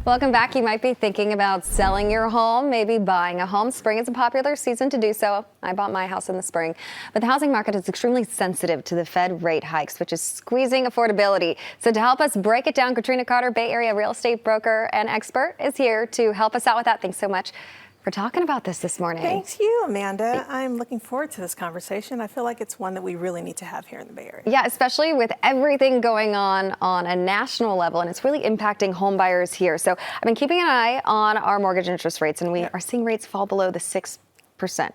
Welcome back. You might be thinking about selling your home, maybe buying a home. Spring is a popular season to do so. I bought my house in the spring. But the housing market is extremely sensitive to the Fed rate hikes, which is squeezing affordability. So to help us break it down, Katrina Carter, Bay Area real estate broker and expert, is here to help us out with that. Thanks so much for talking about this morning. Thanks you, Amanda. I'm looking forward to this conversation. I feel like it's one that we really need to have here in the Bay Area. Yeah, especially with everything going on a national level, and it's really impacting home buyers here. So I've been keeping an eye on our mortgage interest rates, and we are seeing rates fall below the 6%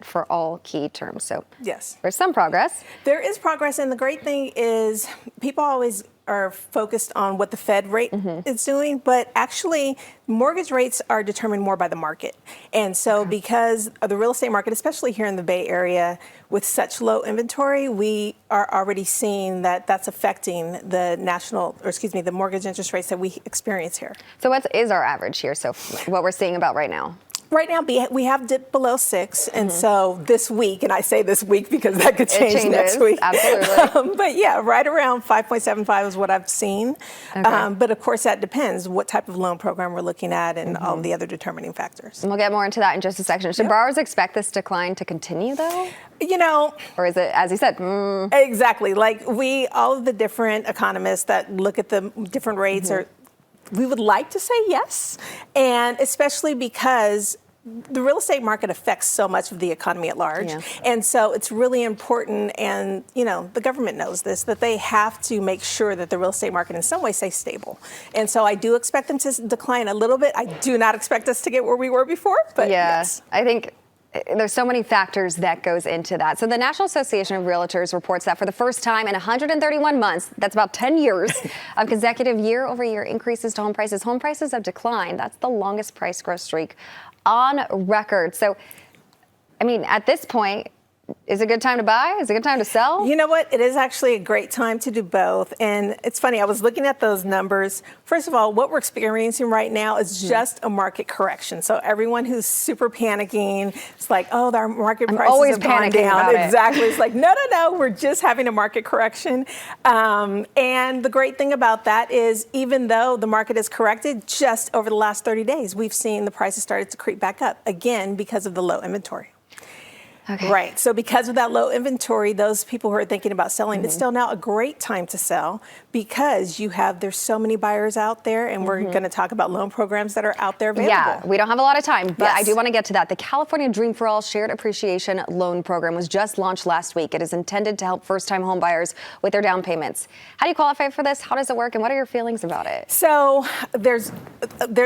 for all key terms. So yes, there's some progress. There is progress, and the great thing is people always are focused on what the Fed rate is doing, but actually mortgage rates are determined more by the market. And so because of the real estate market, especially here in the Bay Area, with such low inventory, we are already seeing that that's affecting the the mortgage interest rates that we experience here. So what is our average here? So what we're seeing about right now? Right now, we have dipped below 6, and so this week, and I say this week because that could change next week. Absolutely. But yeah, right around 5.75 is what I've seen. Okay. But of course, that depends what type of loan program we're looking at and all the other determining factors. And we'll get more into that in just a second. Should borrowers expect this decline to continue, though? You know, or is it, as you said, Exactly. Like all of the different economists that look at the different rates we would like to say yes, and especially because the real estate market affects so much of the economy at large. Yeah. And so it's really important, and the government knows this, that they have to make sure that the real estate market in some way stays stable. And so I do expect them to decline a little bit. I do not expect us to get where we were before, but yes. I think there's so many factors that goes into that. So the National Association of Realtors reports that for the first time in 131 months, that's about 10 years of consecutive year-over-year increases to home prices have declined. That's the longest price growth streak on record. So, I mean, at this point, is it a good time to buy? Is it a good time to sell? You know what? It is actually a great time to do both. And it's funny, I was looking at those numbers. First of all, what we're experiencing right now is just a market correction. So everyone who's super panicking, it's like, oh, our market prices have gone down. Exactly. It's like, no, we're just having a market correction. And the great thing about that is even though the market is corrected, just over the last 30 days, we've seen the prices started to creep back up again because of the low inventory. Okay. Right. So because of that low inventory, those people who are thinking about selling, it's still now a great time to sell because there's so many buyers out there, and we're going to talk about loan programs that are out there available. Yeah, we don't have a lot of time, but I do want to get to that. The California Dream for All Shared Appreciation Loan Program was just launched last week. It is intended to help first-time home buyers with their down payments. How do you qualify for this? How does it work? And what are your feelings about it? So there's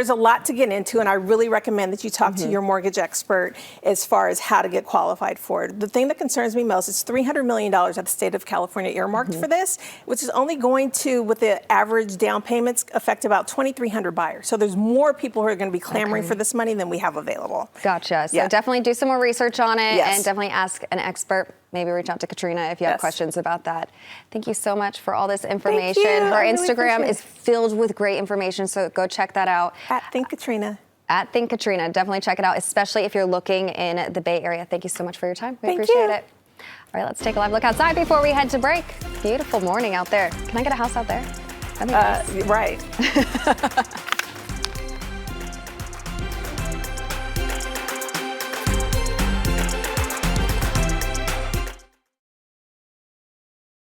a lot to get into, and I really recommend that you talk to your mortgage expert as far as how to get qualified for it. The thing that concerns me most is $300 million that the state of California earmarked for this, which is only going to, with the average down payments, affect about 2,300 buyers. So there's more people who are going to be clamoring for this money than we have available. Gotcha. So definitely do some more research on it and definitely ask an expert. Maybe reach out to Katrina if you have questions about that. Thank you so much for all this information. Her Instagram is filled with great information, so go check that out. At Think Katrina. At Think Katrina. Definitely check it out, especially if you're looking in the Bay Area. Thank you so much for your time. We appreciate it. All right, let's take a live look outside before we head to break. Beautiful morning out there. Can I get a house out there? That'd be nice. Right.